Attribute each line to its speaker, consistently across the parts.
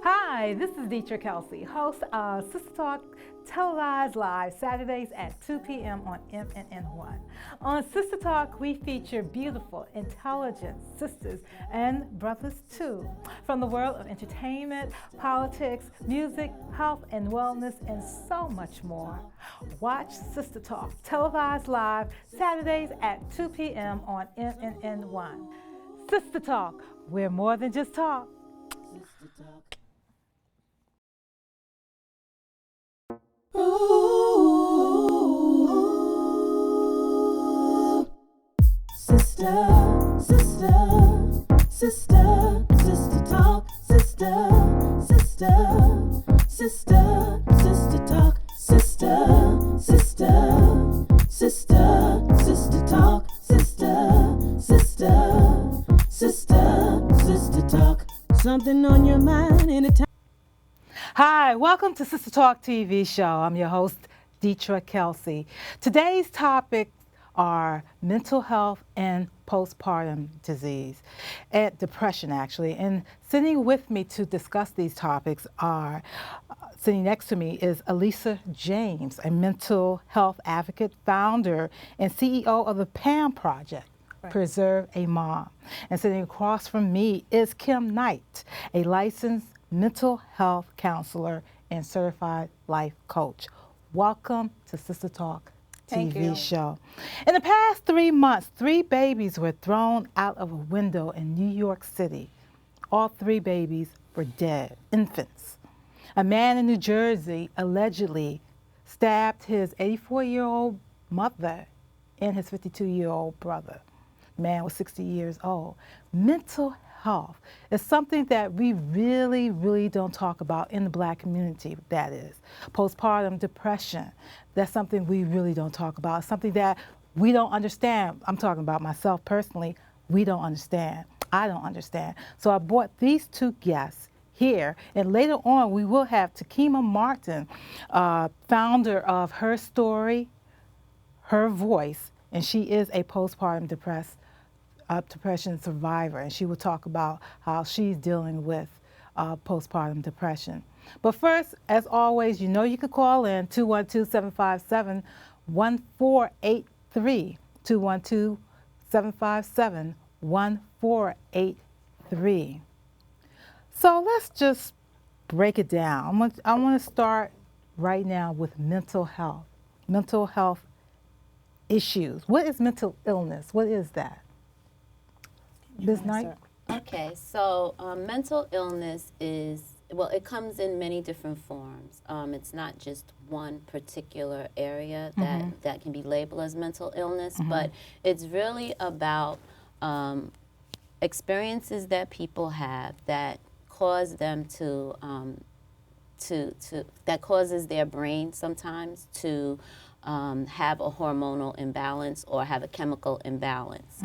Speaker 1: Hi, this is Deetra Kelsey, host of Sistah Talk, televised live Saturdays at 2 p.m. on MNN1. On Sistah Talk, we feature beautiful, intelligent sisters and brothers too, from the world of entertainment, politics, music, health and wellness, and so much more. Watch Sistah Talk, televised live Saturdays at 2 p.m. on MNN1. Sistah Talk, we're more than just talk.
Speaker 2: Ooh. Sister, sister, sister, sister talk, sister, sister, sister, sister talk, sister, sister, sister, sister talk, sister, sister, sister, sister talk. Something on your mind anytime.
Speaker 1: Hi, welcome to Sistah Talk TV show. I'm your host, Deetra Kelsey. Today's topics are mental health and postpartum disease, and depression actually. And sitting with me to discuss these topics are, sitting next to me is Elisa James, a mental health advocate, founder and CEO of the P.A.M. project. Right. Preserve a Mom. And sitting across from me is Kim Knight, a licensed mental health counselor and certified life coach. Welcome to Sistah Talk TV show. In the past 3 months, 3 babies were thrown out of a window in New York City. All 3 babies were dead, infants. A man in New Jersey allegedly stabbed his 84-year-old mother and his 52-year-old brother. The man was 60 years old. Mental health is something that we really don't talk about in the Black community, that is. Postpartum depression, that's something we really don't talk about, something that we don't understand. I'm talking about myself personally. We don't understand. I don't understand. So I brought these 2 guests here, and later on we will have Takima Martin, founder of Her Story, Her Voice, and she is a postpartum depression survivor, and she will talk about how she's dealing with postpartum depression. But first, as always, you know you can call in 212-757-1483, 212-757-1483. So let's just break it down. I want to start right now with mental health issues. What is mental illness? What is that? Ms. Knight?
Speaker 3: Okay, so mental illness is, well, it comes in many different forms. It's not just one particular area that can be labeled as mental illness, but it's really about experiences that people have that cause them that causes their brain sometimes to have a hormonal imbalance or have a chemical imbalance.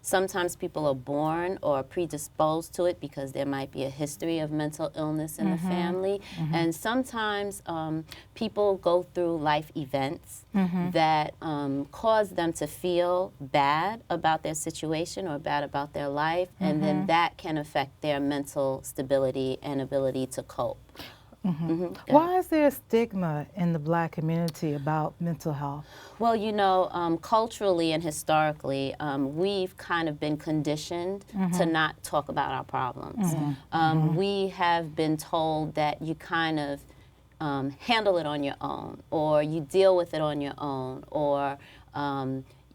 Speaker 3: Sometimes people are born or predisposed to it because there might be a history of mental illness in the family. And sometimes people go through life events that cause them to feel bad about their situation or bad about their life, and then that can affect their mental stability and ability to cope.
Speaker 1: Why is there a stigma in the Black community about mental health?
Speaker 3: Well, you know, culturally and historically, we've kind of been conditioned to not talk about our problems. We have been told that you kind of handle it on your own, or you deal with it on your own, or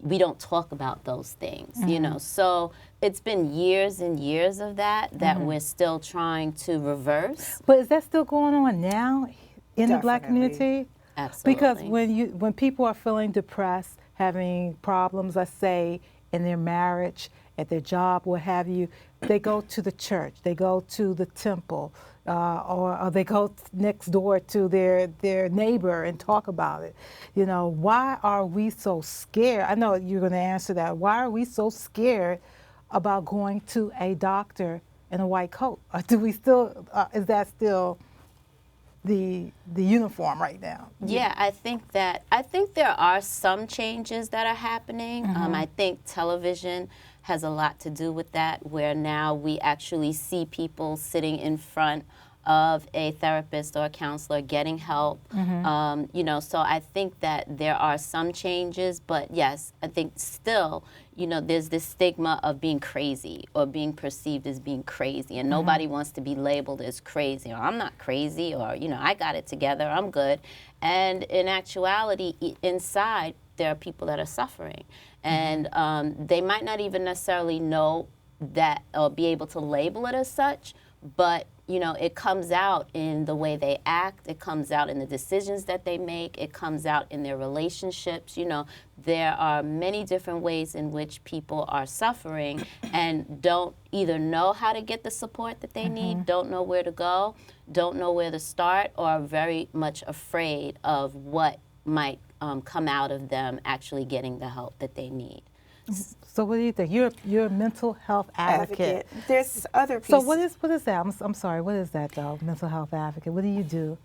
Speaker 3: we don't talk about those things, you know. So it's been years and years of that we're still trying to reverse.
Speaker 1: But is that still going on now in the Black community?
Speaker 3: Absolutely.
Speaker 1: Because when people are feeling depressed, having problems, let's say, in their marriage, at their job, what have you, they go to the church, they go to the temple, or they go next door to their neighbor and talk about it. You know, why are we so scared? I know you're going to answer that. Why are we so scared about going to a doctor in a white coat? Or do we still, is that still the uniform right now?
Speaker 3: Yeah, I think there are some changes that are happening. I think television has a lot to do with that, where now we actually see people sitting in front of a therapist or a counselor, getting help. You know, so I think that there are some changes, but yes, I think still, you know, there's this stigma of being crazy or being perceived as being crazy, and nobody wants to be labeled as crazy, or I'm not crazy, or, you know, I got it together, I'm good. And in actuality, inside, there are people that are suffering, and they might not even necessarily know that or be able to label it as such, but you know, it comes out in the way they act, it comes out in the decisions that they make, it comes out in their relationships. You know, there are many different ways in which people are suffering and don't either know how to get the support that they need, don't know where to go, don't know where to start, or are very much afraid of what might come out of them actually getting the help that they need.
Speaker 1: So what do you think? You're a mental health advocate.
Speaker 4: There's other pieces.
Speaker 1: So what is that? I'm sorry. What is that though? Mental health advocate. What do you do?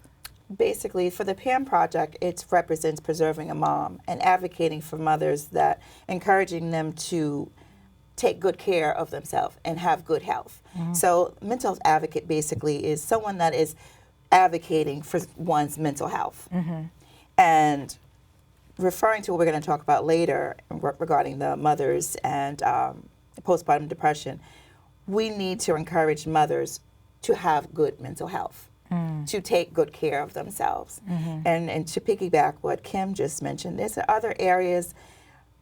Speaker 4: Basically, for the P.A.M. project, it represents preserving a mom and advocating for mothers, that encouraging them to take good care of themselves and have good health. So mental health advocate basically is someone that is advocating for one's mental health. And referring to what we're going to talk about later regarding the mothers and postpartum depression, we need to encourage mothers to have good mental health, to take good care of themselves. And to piggyback what Kim just mentioned, there's other areas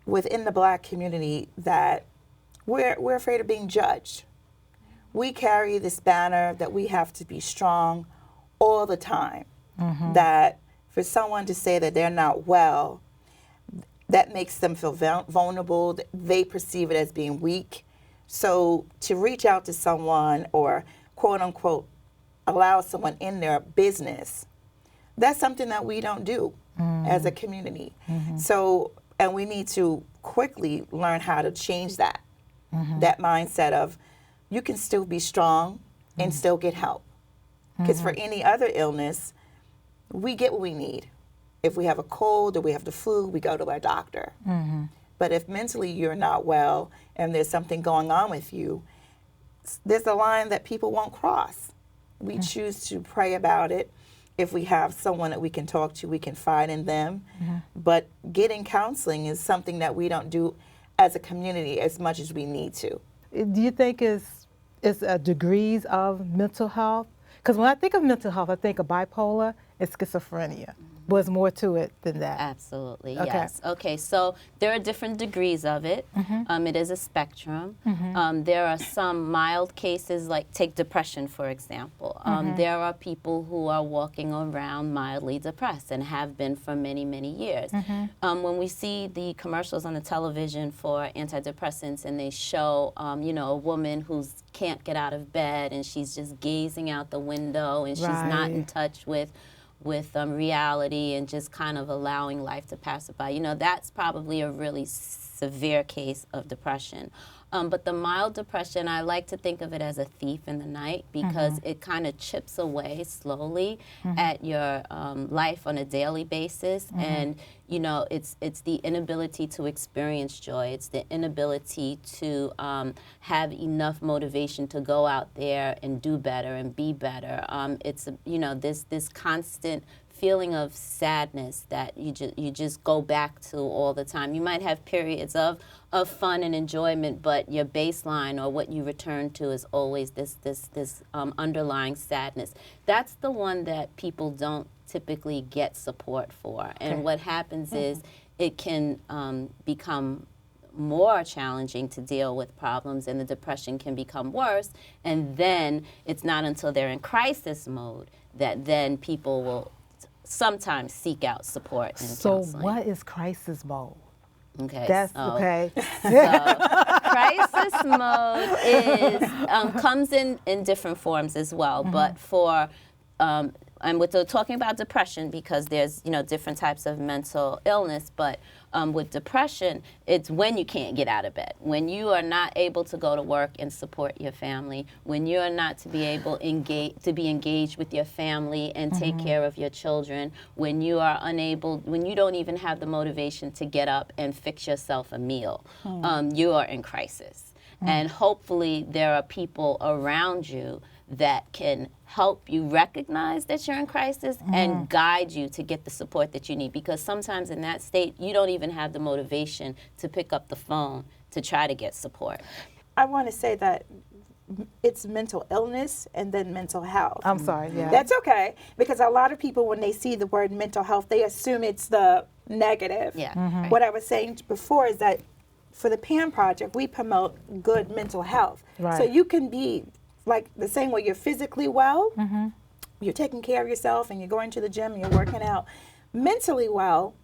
Speaker 4: within the Black community that we're afraid of being judged. We carry this banner that we have to be strong all the time, that for someone to say that they're not well, that makes them feel vulnerable. They perceive it as being weak. So to reach out to someone or quote unquote allow someone in their business, that's something that we don't do as a community. So, and we need to quickly learn how to change that, that mindset of you can still be strong and still get help. Because for any other illness, we get what we need. If we have a cold or we have the flu, we go to our doctor. But if mentally you're not well and there's something going on with you, there's a line that people won't cross. We choose to pray about it. If we have someone that we can talk to, we confide in them. But getting counseling is something that we don't do as a community as much as we need to.
Speaker 1: Do you think it's degrees of mental health? Because when I think of mental health, I think of bipolar and schizophrenia. But there's more to it than that.
Speaker 3: Absolutely,
Speaker 1: Okay.
Speaker 3: yes. Okay, so there are different degrees of it. It is a spectrum. There are some mild cases, like take depression, for example. There are people who are walking around mildly depressed and have been for many, many years. When we see the commercials on the television for antidepressants and they show, you know, a woman who can't get out of bed and she's just gazing out the window and she's not in touch with reality and just kind of allowing life to pass her by. You know, that's probably a really severe case of depression. But the mild depression, I like to think of it as a thief in the night because it kind of chips away slowly at your life on a daily basis. And, you know, it's the inability to experience joy. It's the inability to have enough motivation to go out there and do better and be better. It's, you know, this constant feeling of sadness that you just go back to all the time. You might have periods of fun and enjoyment, but your baseline or what you return to is always this underlying sadness. That's the one that people don't typically get support for. And what happens is it can become more challenging to deal with problems, and the depression can become worse. And then it's not until they're in crisis mode that then people will sometimes seek out support and counseling.
Speaker 1: So what is crisis mode?
Speaker 3: Okay.
Speaker 1: That's
Speaker 3: so,
Speaker 1: okay.
Speaker 3: So crisis mode is comes in different forms as well, but for and we're talking about depression because there's, you know, different types of mental illness, but with depression, it's when you can't get out of bed, when you are not able to go to work and support your family, when you are not to be able to be engaged with your family and take care of your children, when you are unable, when you don't even have the motivation to get up and fix yourself a meal, you are in crisis. And hopefully there are people around you that can help you recognize that you're in crisis and guide you to get the support that you need. Because sometimes in that state, you don't even have the motivation to pick up the phone to try to get support.
Speaker 4: I want to say that it's mental illness and then mental health.
Speaker 1: I'm sorry, yeah.
Speaker 4: That's okay, because a lot of people, when they see the word mental health, they assume it's the negative.
Speaker 3: Yeah.
Speaker 1: Mm-hmm.
Speaker 4: What I was saying before is that for the P.A.M. project, we promote good mental health.
Speaker 1: Right.
Speaker 4: So you can be like the same way you're physically well,
Speaker 1: Mm-hmm.
Speaker 4: you're taking care of yourself and you're going to the gym and you're working out. Mentally well,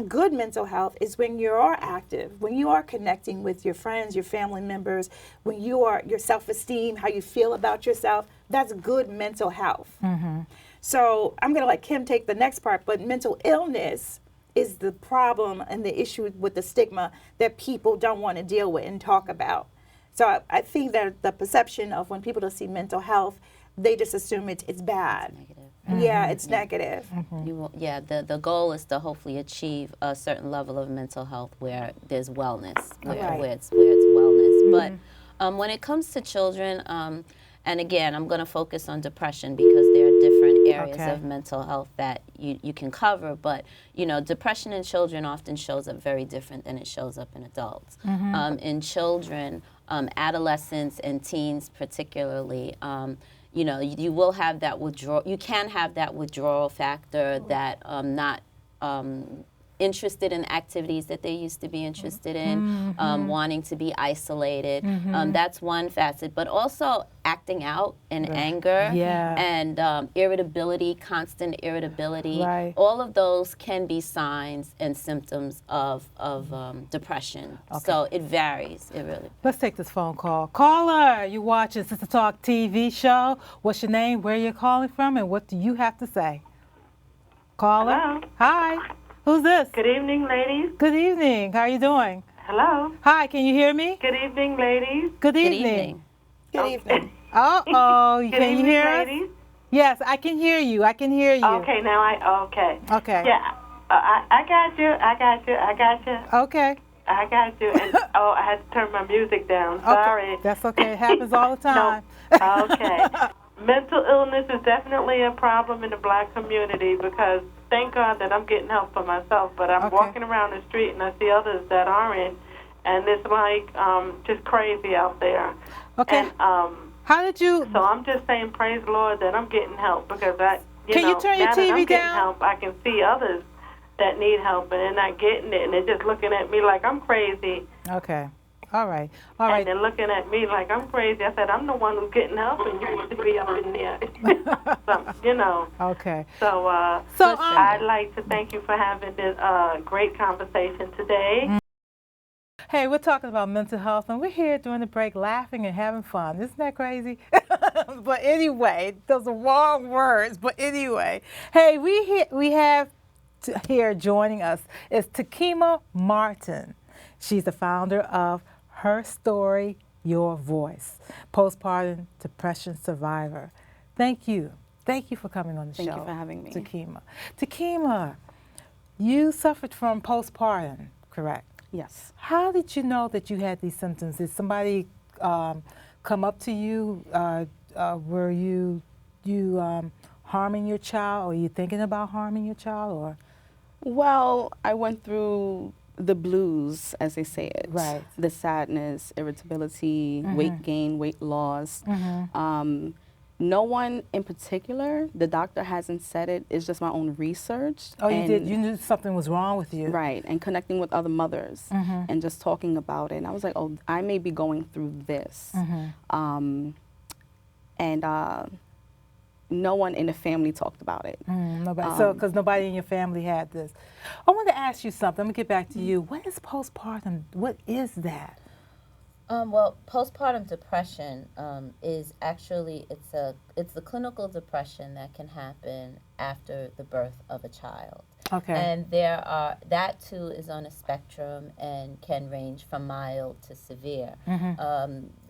Speaker 4: good mental health is when you are active, when you are connecting with your friends, your family members, when you are, your self-esteem, how you feel about yourself, that's good mental health.
Speaker 1: Mm-hmm.
Speaker 4: So I'm going to let Kim take the next part, but mental illness is the problem and the issue with the stigma that people don't want to deal with and talk about. So I think that the perception of when people don't see mental health, they just assume it's bad.
Speaker 3: Negative.
Speaker 4: Yeah, it's negative.
Speaker 3: You will, the goal is to hopefully achieve a certain level of mental health where there's wellness, where it's wellness. But when it comes to children, and again, I'm going to focus on depression because there are different areas of mental health that you can cover. But, you know, depression in children often shows up very different than it shows up in adults. In children, adolescents and teens particularly, you know, you will have that withdrawal. You can have that withdrawal factor, that not interested in activities that they used to be interested in, wanting to be isolated. That's one facet, but also acting out in anger and irritability, constant irritability.
Speaker 1: Right.
Speaker 3: All of those can be signs and symptoms of depression. So it varies. It really.
Speaker 1: Let's take this phone call. Caller, you watching Sistah Talk TV show. What's your name, where you're calling from, and what do you have to say? Caller.
Speaker 5: Hello.
Speaker 1: Hi. Who's this?
Speaker 5: Good evening, ladies.
Speaker 1: Good evening. How are you doing?
Speaker 5: Hello.
Speaker 1: Hi, can you hear me?
Speaker 5: Good evening, ladies.
Speaker 1: Good
Speaker 3: Good
Speaker 1: evening.
Speaker 3: evening.
Speaker 4: Good evening.
Speaker 1: Uh-oh,
Speaker 5: Good
Speaker 1: can you
Speaker 5: evening,
Speaker 1: hear us?
Speaker 5: ladies.
Speaker 1: Yes, I can hear you. I can hear you.
Speaker 5: Okay, now okay.
Speaker 1: Okay.
Speaker 5: Yeah, I got you. I got you. I got you.
Speaker 1: Okay.
Speaker 5: I got you. And, I had to turn my music down. Sorry.
Speaker 1: Okay. That's okay. It happens all the time.
Speaker 5: No. Okay. Mental illness is definitely a problem in the black community because thank God that I'm getting help for myself, but I'm walking around the street and I see others that aren't, and it's like just crazy out there.
Speaker 1: Okay.
Speaker 5: And,
Speaker 1: how did you?
Speaker 5: so I'm just saying, praise the Lord that I'm getting help because
Speaker 1: Can you turn your
Speaker 5: now that
Speaker 1: TV
Speaker 5: I'm getting
Speaker 1: down?
Speaker 5: help, I can see others that need help and they're not getting it, and they're just looking at me like I'm crazy.
Speaker 1: Okay. All right. All right.
Speaker 5: And they're looking at me like I'm crazy. I said, I'm the one who's getting help, and you should be up in there. So, you know.
Speaker 1: Okay.
Speaker 5: So, I'd like to thank you for having this great conversation today.
Speaker 1: Hey, we're talking about mental health, and we're here during the break laughing and having fun. Isn't that crazy? But anyway, those are wrong words. But anyway, hey, we have here joining us is Takima Martin. She's the founder of Her Story, Your Voice, postpartum depression survivor. Thank you. Thank you for coming on the show.
Speaker 6: Thank you for having me.
Speaker 1: Takima. Takima, you suffered from postpartum, correct?
Speaker 6: Yes.
Speaker 1: How did you know that you had these symptoms? Did somebody come up to you? Were you harming your child? Or were you thinking about harming your child? Or?
Speaker 6: Well, I went through the blues, as they say it.
Speaker 1: Right.
Speaker 6: The sadness, irritability, weight gain, weight loss. No one in particular, the doctor hasn't said it, it's just my own research.
Speaker 1: Oh, you did? You knew something was wrong with you?
Speaker 6: Right, and connecting with other mothers and just talking about it. And I was like, oh, I may be going through this. No one in the family talked about it.
Speaker 1: Nobody. So, because nobody in your family had this. I want to ask you something. Let me get back to you. What is postpartum? What is that?
Speaker 3: Well, postpartum depression is actually it's the clinical depression that can happen after the birth of a child.
Speaker 1: Okay.
Speaker 3: And that too is on a spectrum and can range from mild to severe.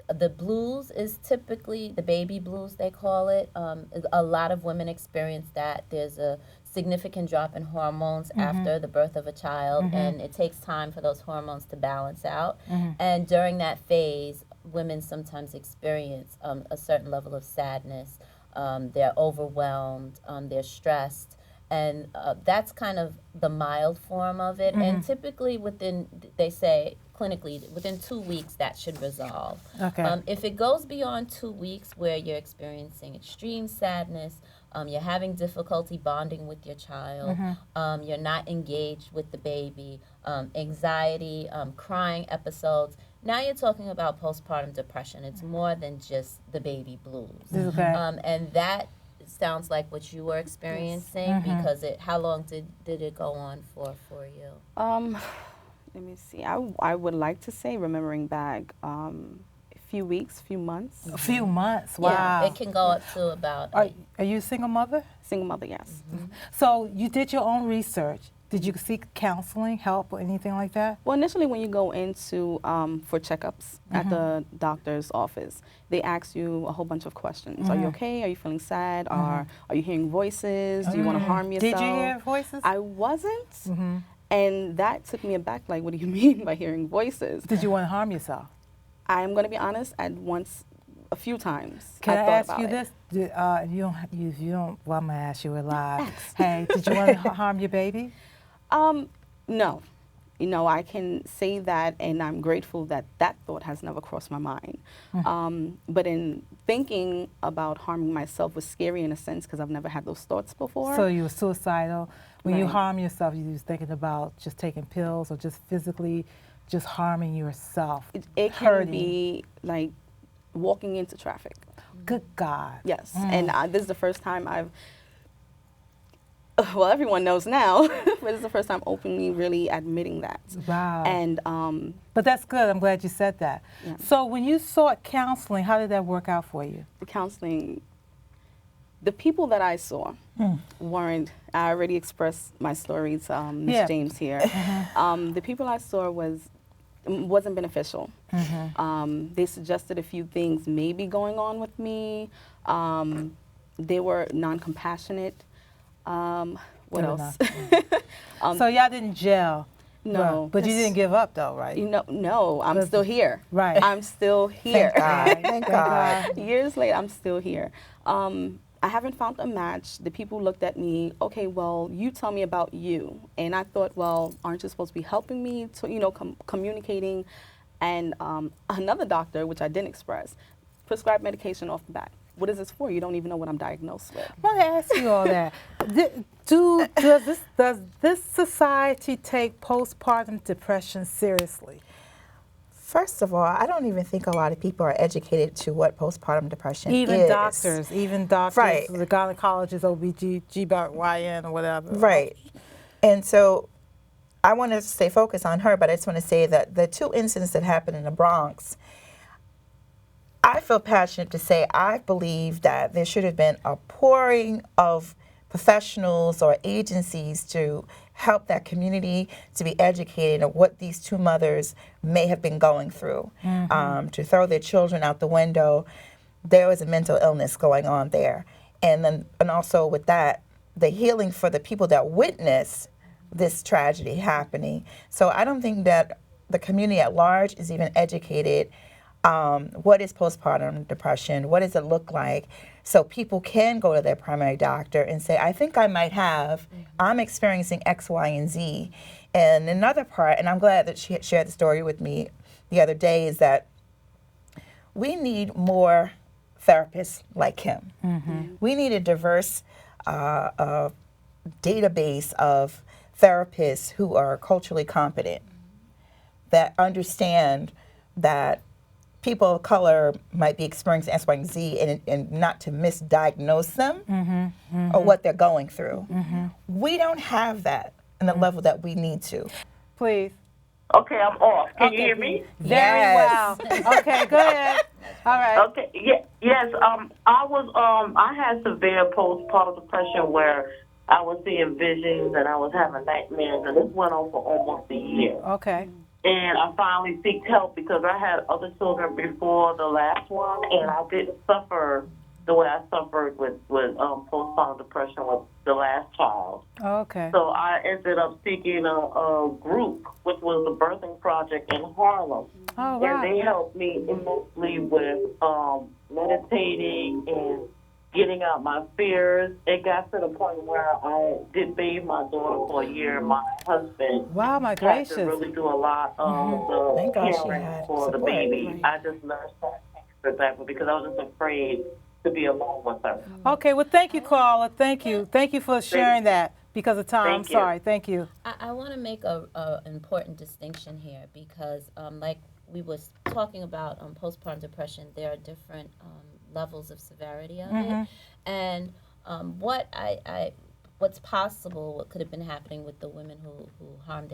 Speaker 3: The blues is typically the baby blues, they call it. A lot of women experience that. There's a significant drop in hormones after the birth of a child, and it takes time for those hormones to balance out. And during that phase, women sometimes experience a certain level of sadness. They're overwhelmed, they're stressed, and that's kind of the mild form of it. And typically they say clinically, within 2 weeks that should resolve.
Speaker 1: Okay.
Speaker 3: If it goes beyond 2 weeks where you're experiencing extreme sadness, you're having difficulty bonding with your child, you're not engaged with the baby, anxiety, crying episodes, now you're talking about postpartum depression. It's more than just the baby blues.
Speaker 1: Okay.
Speaker 3: And that sounds like what you were experiencing because how long did it go on for you?
Speaker 6: Let me see. I would like to say, remembering back, a few weeks, few months.
Speaker 1: A few months. Wow.
Speaker 3: Yeah, it can go up to about
Speaker 1: Are you a single mother?
Speaker 6: Single mother, yes.
Speaker 1: So you did your own research. Did you seek counseling, help, or anything like that?
Speaker 6: Well, initially when you go into for checkups at the doctor's office, they ask you a whole bunch of questions. Are you okay? Are you feeling sad? Are you hearing voices? Do you want to harm yourself?
Speaker 1: Did you hear voices?
Speaker 6: I wasn't. And that took me aback, like, what do you mean by hearing voices?
Speaker 1: Did you want to harm yourself?
Speaker 6: I'm going to be honest, a few times.
Speaker 1: Can I
Speaker 6: thought
Speaker 1: ask
Speaker 6: about
Speaker 1: you
Speaker 6: it.
Speaker 1: this? If you don't, well, I'm going to ask you it live. Hey, did you want to harm your baby?
Speaker 6: No. You know, I can say that, and I'm grateful that that thought has never crossed my mind. But in thinking about harming myself was scary in a sense because I've never had those thoughts before.
Speaker 1: So you were suicidal. When you
Speaker 6: Right.
Speaker 1: harm yourself, you was thinking about just taking pills or just physically just harming yourself.
Speaker 6: It can
Speaker 1: hurting.
Speaker 6: be like walking into traffic.
Speaker 1: Good God.
Speaker 6: Yes, and this is the first time well, everyone knows now, but it's the first time openly really admitting that.
Speaker 1: Wow.
Speaker 6: And
Speaker 1: But that's good. I'm glad you said that.
Speaker 6: Yeah.
Speaker 1: So when you sought counseling, how did that work out for you?
Speaker 6: the counseling, the people that I saw weren't, I already expressed my story to Ms.
Speaker 1: Yeah.
Speaker 6: James here. The people I saw wasn't beneficial. They suggested a few things may be going on with me. They were non-compassionate. What
Speaker 1: Fair
Speaker 6: else?
Speaker 1: So y'all didn't gel.
Speaker 6: No.
Speaker 1: But you didn't give up though, right?
Speaker 6: No, I'm still here.
Speaker 1: Right.
Speaker 6: I'm still here.
Speaker 4: God. Thank God.
Speaker 6: Years later, I'm still here. I haven't found a match. The people looked at me, okay, well, you tell me about you. And I thought, well, aren't you supposed to be helping me, to, communicating? And another doctor, which I didn't express, prescribed medication off the bat. What is this for? You don't even know what I'm diagnosed with.
Speaker 1: I want to ask you all that. Does this society take postpartum depression seriously?
Speaker 4: First of all, I don't even think a lot of people are educated to what postpartum depression is.
Speaker 1: Even doctors,
Speaker 4: Right.
Speaker 1: the gynecologists, OBGYN or whatever.
Speaker 4: Right. And so I want to stay focused on her, but I just want to say that the two incidents that happened in the Bronx, I feel passionate to say I believe that there should have been a pouring of professionals or agencies to help that community to be educated on what these two mothers may have been going through. To throw their children out the window, there was a mental illness going on there. And also with that, the healing for the people that witnessed this tragedy happening. So I don't think that the community at large is even educated. What is postpartum depression? What does it look like? So people can go to their primary doctor and say, I think I might have, I'm experiencing X, Y, and Z. And another part, and I'm glad that she shared the story with me the other day, is that we need more therapists like him. We need a diverse database of therapists who are culturally competent, that understand that people of color might be experiencing X, Y, and Z, and not to misdiagnose them or what they're going through. We don't have that in the level that we need to.
Speaker 1: Please.
Speaker 7: Okay, I'm off. Can you hear me?
Speaker 1: Very well. Okay, go ahead. All right.
Speaker 7: Okay. Yes. I had severe postpartum depression where I was seeing visions and I was having nightmares, and this went on for almost a year.
Speaker 1: Okay.
Speaker 7: And I finally seeked help because I had other children before the last one, and I didn't suffer the way I suffered with postpartum depression with the last child.
Speaker 1: Okay.
Speaker 7: So I ended up seeking a group, which was the Birthing Project in Harlem.
Speaker 1: Oh,
Speaker 7: And
Speaker 1: wow.
Speaker 7: they helped me immensely with meditating and getting out my fears. It got to the point where I did bathe my daughter for a year. My husband
Speaker 1: Wow, my
Speaker 7: had to
Speaker 1: gracious.
Speaker 7: really do a lot of the
Speaker 4: Thank God she
Speaker 7: caring
Speaker 4: had
Speaker 7: for the
Speaker 4: support.
Speaker 7: baby.
Speaker 6: Right.
Speaker 7: I just nursed her exactly because I was just afraid to be alone with her.
Speaker 1: Okay, well, thank you, caller. Thank you. Thank you for sharing that because of time. I'm
Speaker 7: Thank you.
Speaker 1: sorry. Thank you.
Speaker 3: I want to make a important distinction here because, like we was talking about postpartum depression, there are different levels of severity of it, and what's possible, what could have been happening with the women who harmed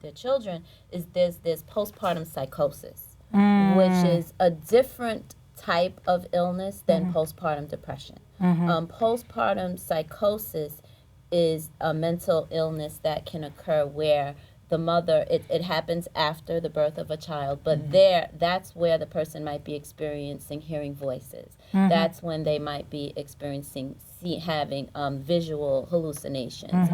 Speaker 3: their children is there's postpartum psychosis, which is a different type of illness than postpartum depression. Postpartum psychosis is a mental illness that can occur where the mother, it happens after the birth of a child, but that's where the person might be experiencing hearing voices. That's when they might be experiencing having visual hallucinations.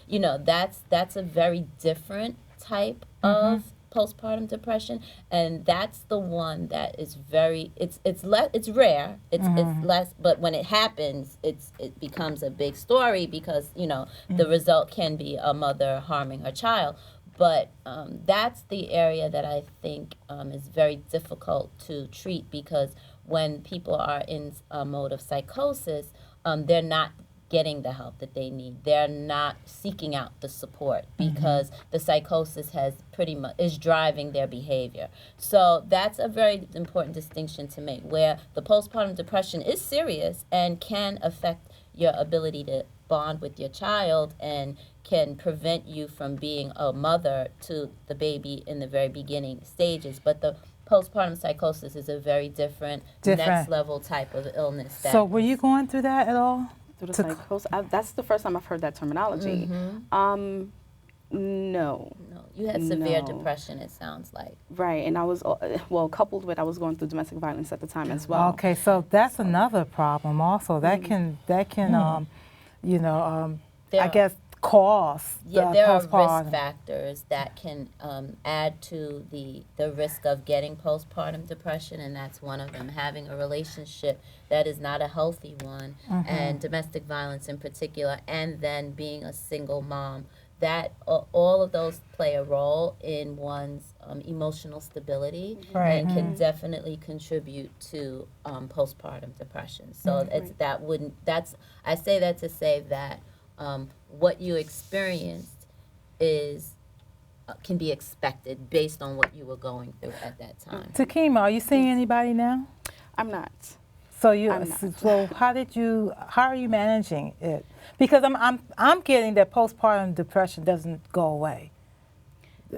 Speaker 3: You know, that's a very different type of postpartum depression, and that's the one that is very it's rare, it's less, but when it happens it becomes a big story because you know the result can be a mother harming her child, but that's the area that I think is very difficult to treat because when people are in a mode of psychosis, they're not getting the help that they need. They're not seeking out the support because the psychosis has pretty much is driving their behavior. So that's a very important distinction to make, where the postpartum depression is serious and can affect your ability to bond with your child and can prevent you from being a mother to the baby in the very beginning stages. But the postpartum psychosis is a very different. Next level type of illness.
Speaker 1: So were you going through that at all?
Speaker 6: Through the psychosis, that's the first time I've heard that terminology. No.
Speaker 3: No, you had severe depression, it sounds like.
Speaker 6: Right, and I was, well, coupled with I was going through domestic violence at the time as well.
Speaker 1: Okay, so that's another problem also. That can you know, I guess cause
Speaker 3: there are
Speaker 1: postpartum.
Speaker 3: risk factors that can add to the risk of getting postpartum depression, and that's one of them. Having a relationship that is not a healthy one, and domestic violence in particular, and then being a single mom. That all of those play a role in one's emotional stability and can definitely contribute to postpartum depression. So I say that to say that what you experienced can be expected based on what you were going through at that time.
Speaker 1: Takima, are you seeing anybody now?
Speaker 6: I'm not.
Speaker 1: So how are you managing it? Because I'm getting that postpartum depression doesn't go away.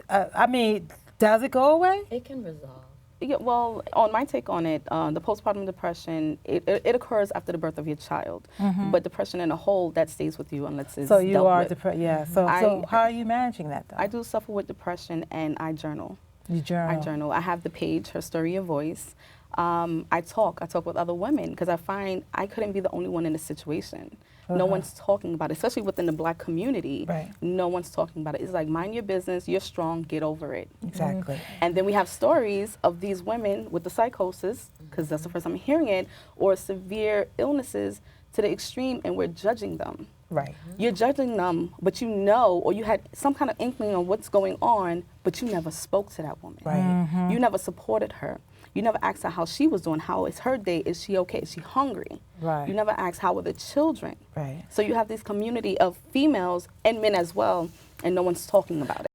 Speaker 1: I mean, does it go away?
Speaker 3: It can resolve.
Speaker 6: Yeah, well, on my take on it, the postpartum depression, it occurs after the birth of your child. But depression in a whole, that stays with you unless it's
Speaker 1: So you
Speaker 6: dealt
Speaker 1: are
Speaker 6: with.
Speaker 1: depressed, yeah. So how are you managing that though?
Speaker 6: I do suffer with depression and I journal.
Speaker 1: You journal?
Speaker 6: I journal. I have the page, Her Story, Your Voice. I talk with other women because I find I couldn't be the only one in this situation. No one's talking about it, especially within the Black community.
Speaker 1: Right.
Speaker 6: No one's talking about it. It's like, mind your business, you're strong, get over it.
Speaker 1: Exactly.
Speaker 6: And then we have stories of these women with the psychosis, because that's the first time I'm hearing it, or severe illnesses to the extreme, and we're judging them.
Speaker 1: Right.
Speaker 6: You're judging them, but you know, or you had some kind of inkling of what's going on, but you never spoke to that woman.
Speaker 1: Right.
Speaker 6: You never supported her. You never asked her how she was doing. How is her day? Is she okay? Is she hungry?
Speaker 1: Right.
Speaker 6: You never asked how are the children.
Speaker 1: Right.
Speaker 6: So you have this community of females and men as well, and no one's talking about it.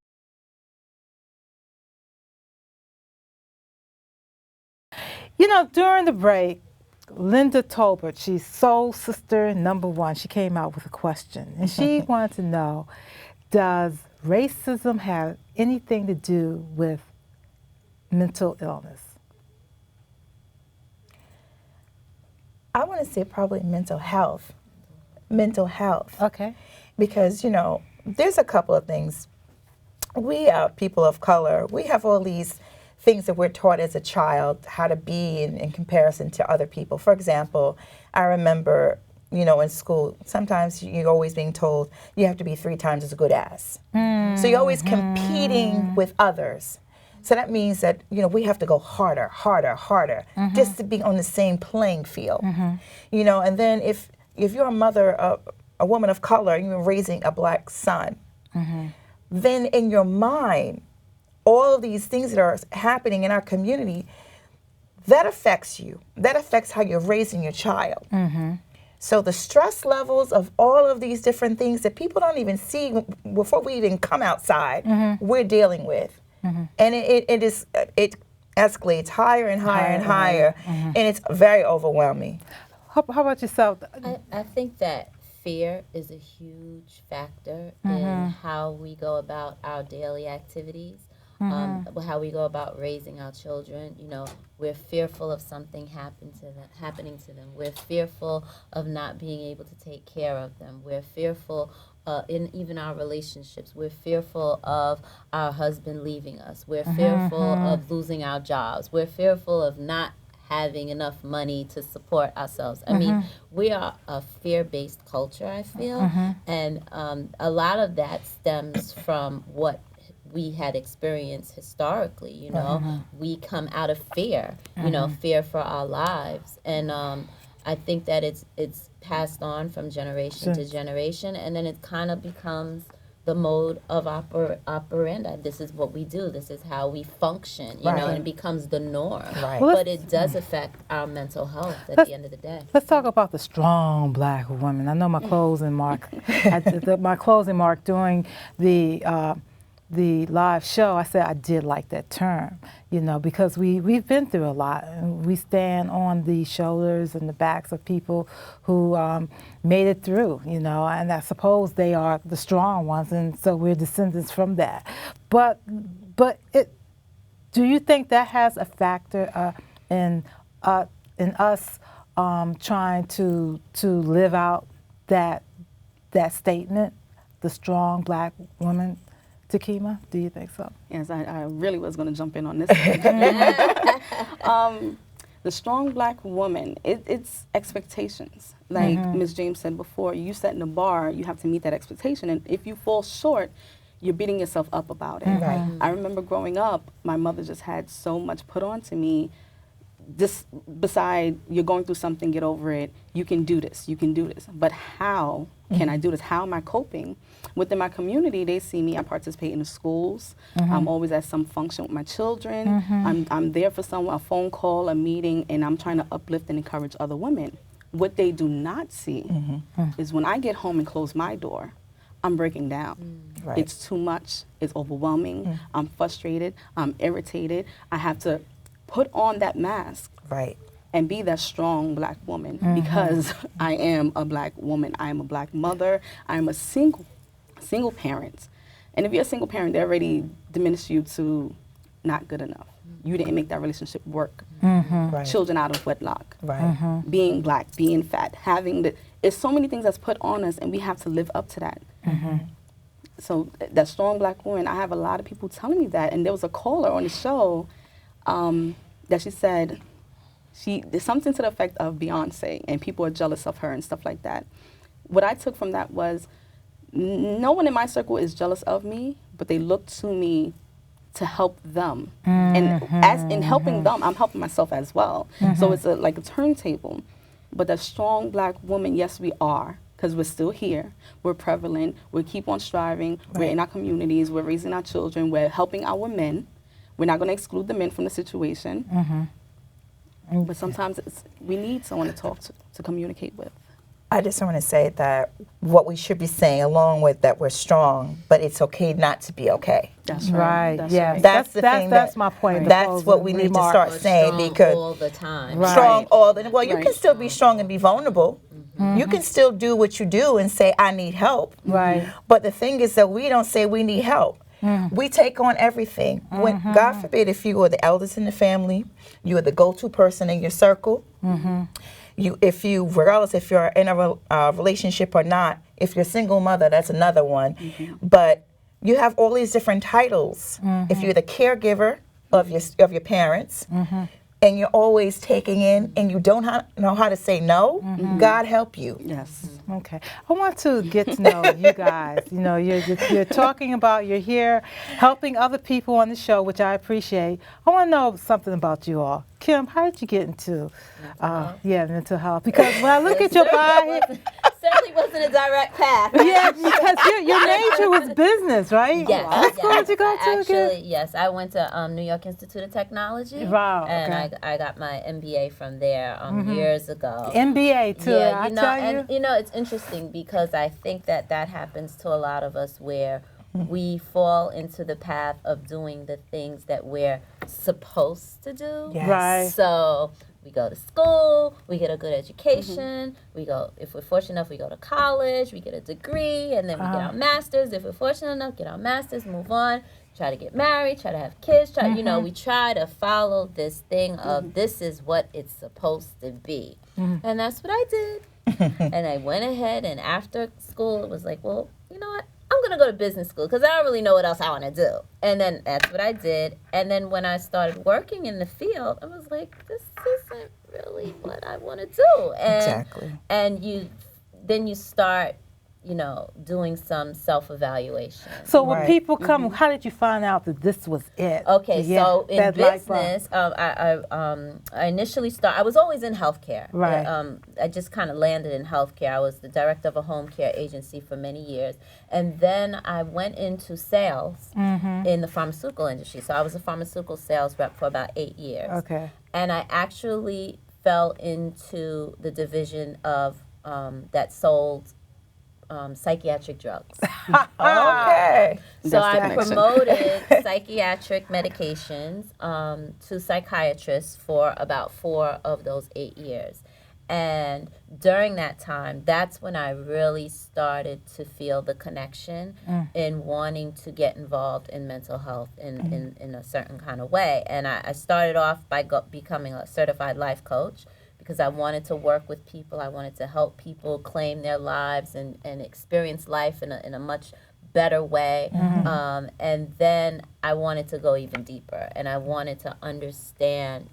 Speaker 1: You know, during the break, Linda Tolbert, she's Soul Sister #1, she came out with a question, and she wanted to know, does racism have anything to do with mental illness?
Speaker 4: I want to say probably mental health. Mental health.
Speaker 1: Okay.
Speaker 4: Because, you know, there's a couple of things. We are people of color. We have all these things that we're taught as a child how to be in comparison to other people. For example, I remember, you know, in school, sometimes you're always being told you have to be 3 times as good as. So you're always competing with others. So that means that, you know, we have to go harder, just to be on the same playing field. You know, and then if you're a mother, a woman of color, and you're raising a black son, then in your mind, all of these things that are happening in our community, that affects you. That affects how you're raising your child. So the stress levels of all of these different things that people don't even see before we even come outside, we're dealing with. And it escalates higher and higher and higher, and it's very overwhelming.
Speaker 1: How about yourself?
Speaker 3: I think that fear is a huge factor in how we go about our daily activities, how we go about raising our children. You know, we're fearful of something happening to them. We're fearful of not being able to take care of them. We're fearful in even our relationships. We're fearful of our husband leaving us. We're fearful of losing our jobs. We're fearful of not having enough money to support ourselves. I mean, we are a fear-based culture, I feel, and a lot of that stems from what we had experienced historically. You know, we come out of fear, you know, fear for our lives, and I think that it's passed on from generation to generation, and then it kind of becomes the mode of operandi. This is what we do. This is how we function, you know, and it becomes the norm.
Speaker 1: Well,
Speaker 3: But it does affect our mental health at the end of the day.
Speaker 1: Let's talk about the strong black woman. I know my closing mark, during the live show, I said I did like that term, you know, because we've been through a lot. And we stand on the shoulders and the backs of people who made it through, you know, and I suppose they are the strong ones, and so we're descendants from that. But do you think that has a factor in us trying to live out that statement, the strong black woman? Takima, do you think so?
Speaker 6: Yes, I really was going to jump in on this. The strong black woman, it's expectations. Like Ms. James said before, you set in the bar, you have to meet that expectation. And if you fall short, you're beating yourself up about it. I remember growing up, my mother just had so much put on to me. Just beside, you're going through something, get over it. You can do this. You can do this. But how can I do this? How am I coping? Within my community, they see me. I participate in the schools. I'm always at some function with my children. I'm there for someone, a phone call, a meeting, and I'm trying to uplift and encourage other women. What they do not see is when I get home and close my door, I'm breaking down. It's too much. It's overwhelming. I'm frustrated. I'm irritated. I have to put on that mask and be that strong black woman because I am a black woman. I am a black mother. I am a single parent. And if you're a single parent, they already diminish you to not good enough. You didn't make that relationship work. Children out of wedlock. Being black, being fat, it's so many things that's put on us, and we have to live up to that. So that strong black woman, I have a lot of people telling me that. And there was a caller on the show that she said, there's something to the effect of Beyonce, and people are jealous of her and stuff like that. What I took from that was, no one in my circle is jealous of me, but they look to me to help them. And as in helping them, I'm helping myself as well. So it's like a turntable. But the strong black woman, yes, we are, because we're still here. We're prevalent. We keep on striving. We're in our communities. We're raising our children. We're helping our men. We're not going to exclude the men from the situation. But sometimes we need someone to talk to communicate with.
Speaker 4: I just want to say that what we should be saying, along with that we're strong, but it's okay not to be okay.
Speaker 6: That's right.
Speaker 4: That's the thing.
Speaker 1: That's my point.
Speaker 4: That's what we need to start saying, because
Speaker 3: all the time.
Speaker 4: Strong all the time. Well, you can still be strong and be vulnerable. You can still do what you do and say, I need help. But the thing is that we don't say we need help. We take on everything. When, God forbid, if you are the eldest in the family, you are the go-to person in your circle. Regardless if you're in a relationship or not, if you're a single mother, that's another one. But you have all these different titles. If you're the caregiver of your parents, and you're always taking in, and you don't know how to say no, God help you.
Speaker 1: Okay. I want to get to know you guys. You know, you're talking about, you're here helping other people on the show, which I appreciate. I want to know something about you all. Kim, how did you get into mental health? Because when I look at your bio,
Speaker 3: certainly wasn't a direct path.
Speaker 1: yeah, because your major was business, right?
Speaker 3: Yes.
Speaker 1: What school did you go to
Speaker 3: Actually,
Speaker 1: again?
Speaker 3: yes, I went to New York Institute of Technology.
Speaker 1: Wow,
Speaker 3: And I got my MBA from there years ago.
Speaker 1: MBA too.
Speaker 3: Yeah,
Speaker 1: I tell you.
Speaker 3: and it's interesting because I think that happens to a lot of us where we fall into the path of doing the things that we're supposed to do.
Speaker 4: Yes.
Speaker 1: Right.
Speaker 3: So we go to school, we get a good education, we go, if we're fortunate enough, we go to college, we get a degree, and then we get our masters. If we're fortunate enough, get our masters, move on, try to get married, try to have kids, we try to follow this thing of this is what it's supposed to be. And that's what I did. And I went ahead, and after school, it was like, well, you know what? I'm going to go to business school because I don't really know what else I want to do. And then that's what I did. And then when I started working in the field, I was like, this isn't really what I want to do. And,
Speaker 4: Exactly.
Speaker 3: And then you start, doing some self-evaluation.
Speaker 1: So when people come, how did you find out that this was it?
Speaker 3: Okay, so in
Speaker 1: that light bulb.
Speaker 3: business, I initially I was always in healthcare.
Speaker 1: Right.
Speaker 3: I just kind of landed in healthcare. I was the director of a home care agency for many years. And then I went into sales in the pharmaceutical industry. So I was a pharmaceutical sales rep for about 8 years.
Speaker 1: Okay.
Speaker 3: And I actually fell into the division of that sold psychiatric drugs.
Speaker 4: Okay.
Speaker 3: So I promoted psychiatric medications to psychiatrists for about 4 of those 8 years. And during that time, that's when I really started to feel the connection in wanting to get involved in mental health in a certain kind of way. And I started off by becoming a certified life coach, because I wanted to work with people. I wanted to help people claim their lives and experience life in a much better way. And then I wanted to go even deeper, and I wanted to understand,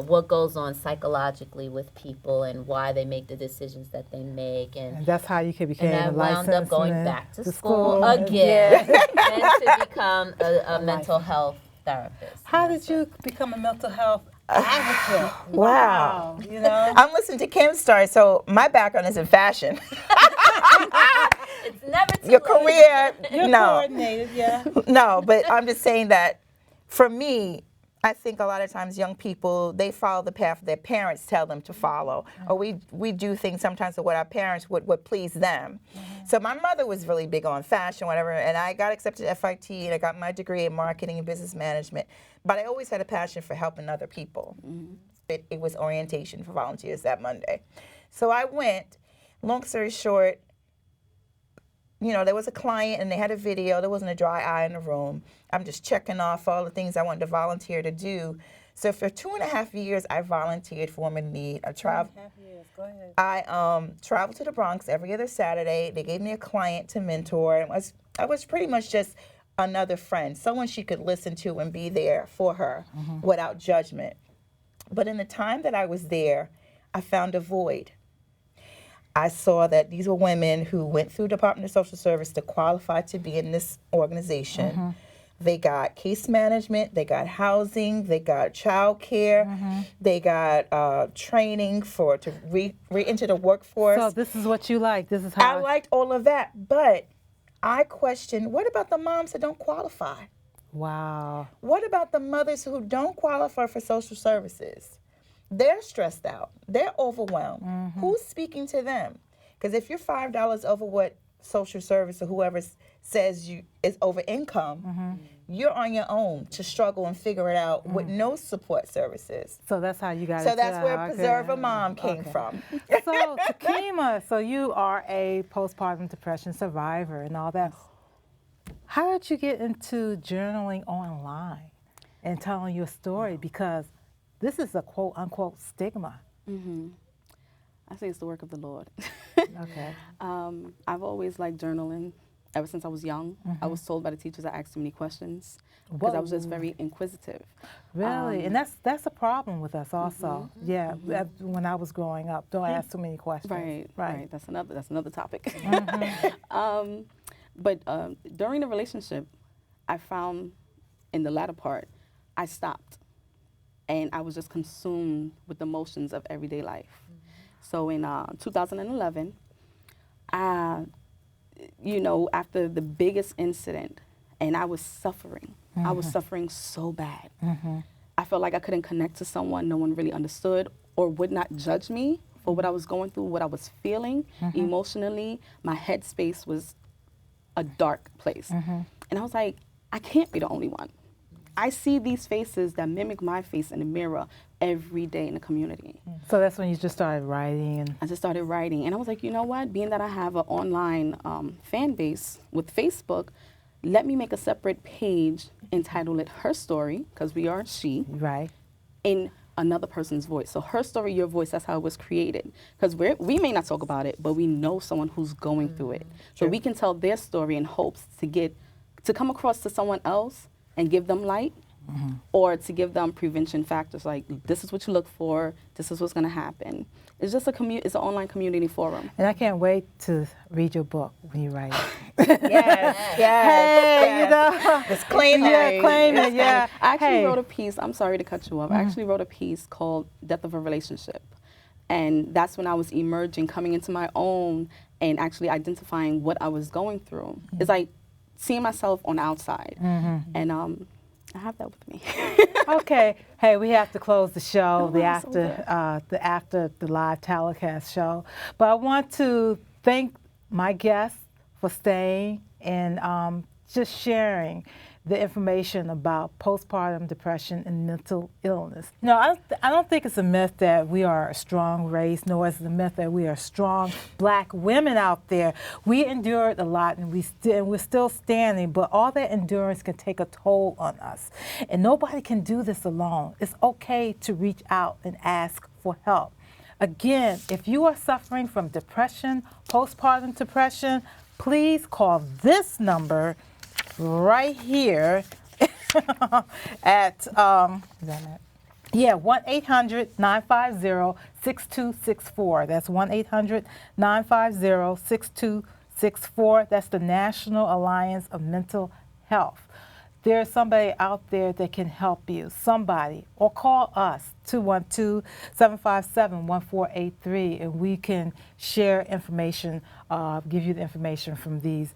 Speaker 3: what goes on psychologically with people and why they make the decisions that they make.
Speaker 1: And that's how you became
Speaker 3: and I
Speaker 1: a
Speaker 3: wound up going back to school
Speaker 1: again.
Speaker 3: again and to become a mental health therapist.
Speaker 1: How did you become a mental health advocate?
Speaker 4: Wow.
Speaker 1: You know?
Speaker 4: I'm listening to Kim's story, so my background is in fashion.
Speaker 3: It's never too
Speaker 4: Your
Speaker 3: late.
Speaker 4: career,
Speaker 1: You're
Speaker 4: no.
Speaker 1: coordinated, yeah.
Speaker 4: No, but I'm just saying that for me, I think a lot of times young people, they follow the path their parents tell them to follow. Or we do things sometimes that what our parents would please them. So my mother was really big on fashion, whatever, and I got accepted at FIT, and I got my degree in marketing and business management. But I always had a passion for helping other people. It was orientation for volunteers that Monday. So I went, long story short, there was a client and they had a video. There wasn't a dry eye in the room. I'm just checking off all the things I wanted to volunteer to do. So for 2.5 years, I volunteered for Women in Need. I traveled.
Speaker 1: 2.5 years. Go ahead.
Speaker 4: I traveled to the Bronx every other Saturday. They gave me a client to mentor. And I was pretty much just another friend, someone she could listen to and be there for her without judgment. But in the time that I was there, I found a void. I saw that these were women who went through Department of Social Service to qualify to be in this organization. They got case management, they got housing, they got child care, they got training to re-enter the workforce.
Speaker 1: So this is what you like. This is how
Speaker 4: I liked all of that, but I questioned, what about the moms that don't qualify?
Speaker 1: Wow.
Speaker 4: What about the mothers who don't qualify for social services? They're stressed out. They're overwhelmed. Who's speaking to them? Because if you're $5 over what social service or whoever says you is over income, you're on your own to struggle and figure it out with no support services.
Speaker 1: So that's how you got
Speaker 4: So
Speaker 1: it.
Speaker 4: that's where Preserve a Mom came from.
Speaker 1: So Takima, so you are a postpartum depression survivor and all that. How did you get into journaling online and telling your story? Because this is a quote unquote stigma.
Speaker 6: I say it's the work of the Lord.
Speaker 1: Okay.
Speaker 6: I've always liked journaling. ever since I was young. I was told by the teachers I asked too many questions because I was just very inquisitive.
Speaker 1: Really? And that's a problem with us also. Yeah, when I was growing up, don't ask too many questions.
Speaker 6: Right. That's another topic. But during the relationship, I found in the latter part, I stopped. And I was just consumed with the motions of everyday life. So in 2011, after the biggest incident, and I was suffering. I was suffering so bad. I felt like I couldn't connect to someone. No one really understood or would not judge me for what I was going through, what I was feeling emotionally. My headspace was a dark place. And I was like, I can't be the only one. I see these faces that mimic my face in the mirror every day in the community.
Speaker 1: So that's when you just started writing? And
Speaker 6: I just started writing. And I was like, you know what? Being that I have an online fan base with Facebook, let me make a separate page entitled it Her Story, because we are she,
Speaker 1: right,
Speaker 6: in another person's voice. So her story, your voice, that's how it was created. Because we may not talk about it, but we know someone who's going through it. So we can tell their story in hopes to come across to someone else and give them light, or to give them prevention factors like this is what you look for, this is what's going to happen. It's just it's an online community forum.
Speaker 1: And I can't wait to read your book when you write it.
Speaker 4: Yes.
Speaker 1: You know,
Speaker 4: Just claim it.
Speaker 1: Yeah, claim it. Yeah.
Speaker 6: I actually wrote a piece. I'm sorry to cut you off. I actually wrote a piece called "Death of a Relationship," and that's when I was emerging, coming into my own, and actually identifying what I was going through. It's like seeing myself on the outside, and I have that with me.
Speaker 1: Okay. Hey, we have to close the show, the after the live telecast show. But I want to thank my guests for staying and just sharing the information about postpartum depression and mental illness. No, I don't think it's a myth that we are a strong race, nor is it a myth that we are strong black women out there. We endured a lot, and we're still standing, but all that endurance can take a toll on us. And nobody can do this alone. It's okay to reach out and ask for help. Again, if you are suffering from depression, postpartum depression, please call this number right here at 1-800-950-6264. That's 1-800-950-6264. That's the National Alliance of Mental Health. There's somebody out there that can help you, somebody, or call us, 212-757-1483, and we can share information, give you the information from these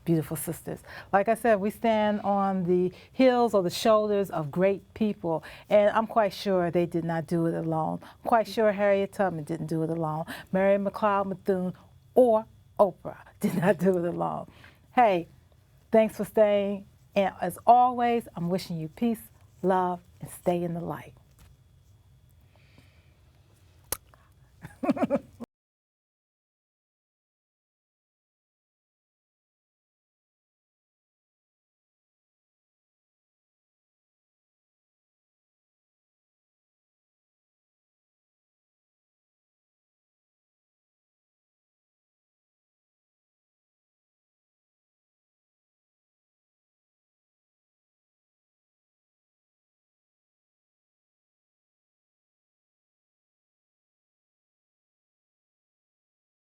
Speaker 1: beautiful sisters. Like I said, we stand on the heels or the shoulders of great people, and I'm quite sure they did not do it alone. I'm quite sure Harriet Tubman didn't do it alone. Mary McLeod Bethune or Oprah did not do it alone. Hey, thanks for staying. And as always, I'm wishing you peace, love, and stay in the light.